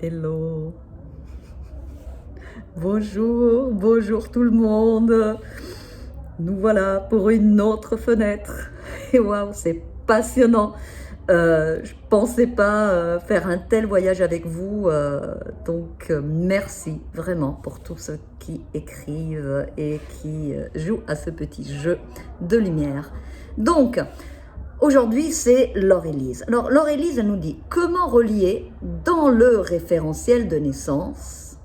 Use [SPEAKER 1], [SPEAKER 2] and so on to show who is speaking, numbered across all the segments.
[SPEAKER 1] Hello. Bonjour, bonjour tout le monde. Nous voilà pour une autre fenêtre. Et waouh, c'est passionnant. Je pensais pas faire un tel voyage avec vous. Merci vraiment pour tous ceux qui écrivent et qui jouent à ce petit jeu de lumière. Donc, aujourd'hui, c'est Laure-Élise. Alors, Laure-Élise nous dit comment relier dans le référentiel de naissance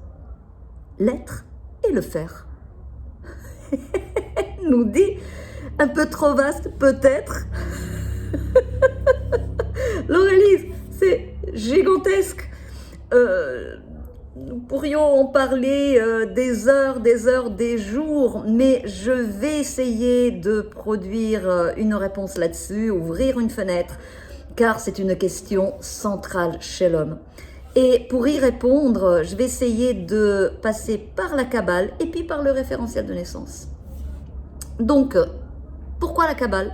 [SPEAKER 1] l'être et le faire. Nous dit un peu trop vaste peut-être. Laure-Élise, c'est gigantesque. Nous pourrions en parler des heures, des jours, mais je vais essayer de produire une réponse là-dessus, ouvrir une fenêtre, car c'est une question centrale chez l'homme. Et pour y répondre, je vais essayer de passer par la Kabbale et puis par le référentiel de naissance. Donc, pourquoi la Kabbale ?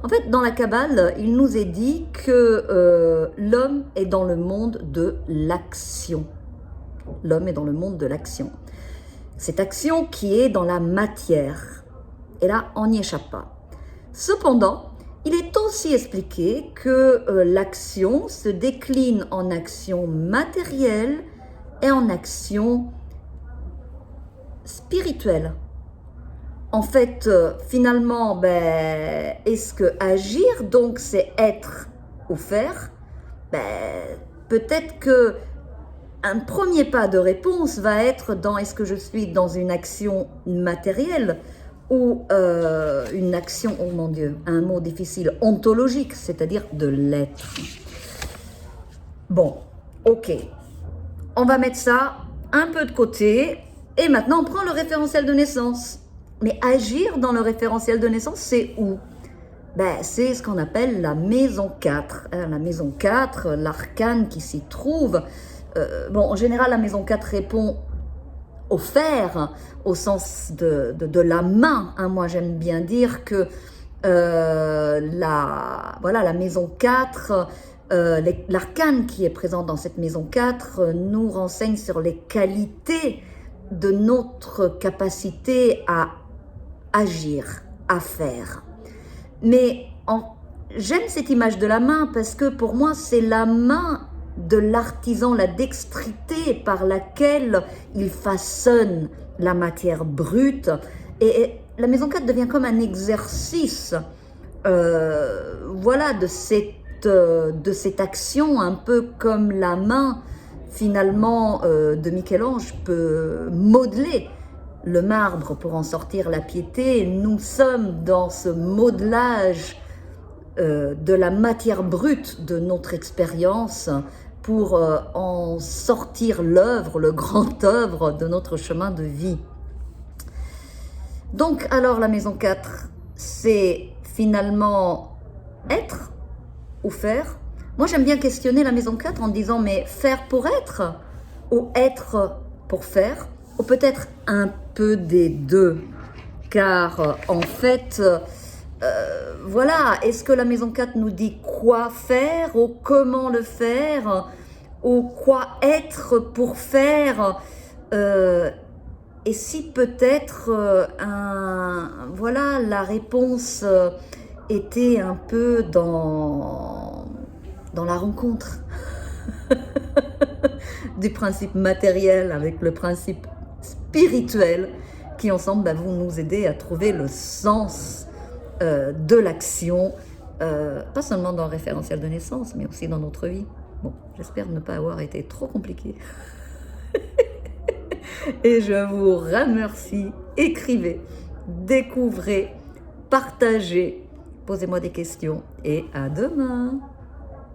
[SPEAKER 1] En fait, dans la Kabbale, il nous est dit que l'homme est dans le monde de l'action. L'homme est dans le monde de l'action. Cette action qui est dans la matière. Et là, on n'y échappe pas. Cependant, il est aussi expliqué que l'action se décline en action matérielle et en action spirituelle. En fait, finalement, est-ce que agir, donc, c'est être ou faire ? Peut-être que un premier pas de réponse va être dans est-ce que je suis dans une action matérielle ou une action, oh mon Dieu, un mot difficile, ontologique, c'est-à-dire de l'être. Bon, ok, on va mettre ça un peu de côté et maintenant on prend le référentiel de naissance. Mais agir dans le référentiel de naissance, c'est où ? C'est ce qu'on appelle la maison 4. La maison 4, l'arcane qui s'y trouve. En général, la maison 4 répond au faire, au sens de la main. Moi, j'aime bien dire que la maison 4, l'arcane qui est présent dans cette maison 4 nous renseigne sur les qualités de notre capacité à agir, à faire. Mais j'aime cette image de la main parce que pour moi, c'est la main de l'artisan, la dextérité par laquelle il façonne la matière brute. Et la maison 4 devient comme un exercice de cette action, un peu comme la main finalement de Michel-Ange peut modeler le marbre pour en sortir la piété. Nous sommes dans ce modelage de la matière brute de notre expérience pour en sortir l'œuvre, le grand œuvre de notre chemin de vie. Donc, alors la maison 4, c'est finalement être ou faire. Moi, j'aime bien questionner la maison 4 en disant, mais faire pour être ou être pour faire, ou peut-être un peu des deux, car en fait, est-ce que la maison 4 nous dit quoi faire ou comment le faire ou quoi être pour faire et si peut-être la réponse était un peu dans la rencontre du principe matériel avec le principe spirituel qui ensemble vont nous aider à trouver le sens de l'action, pas seulement dans le référentiel de naissance, mais aussi dans notre vie. Bon, j'espère ne pas avoir été trop compliqué. Et je vous remercie. Écrivez, découvrez, partagez, posez-moi des questions et à demain.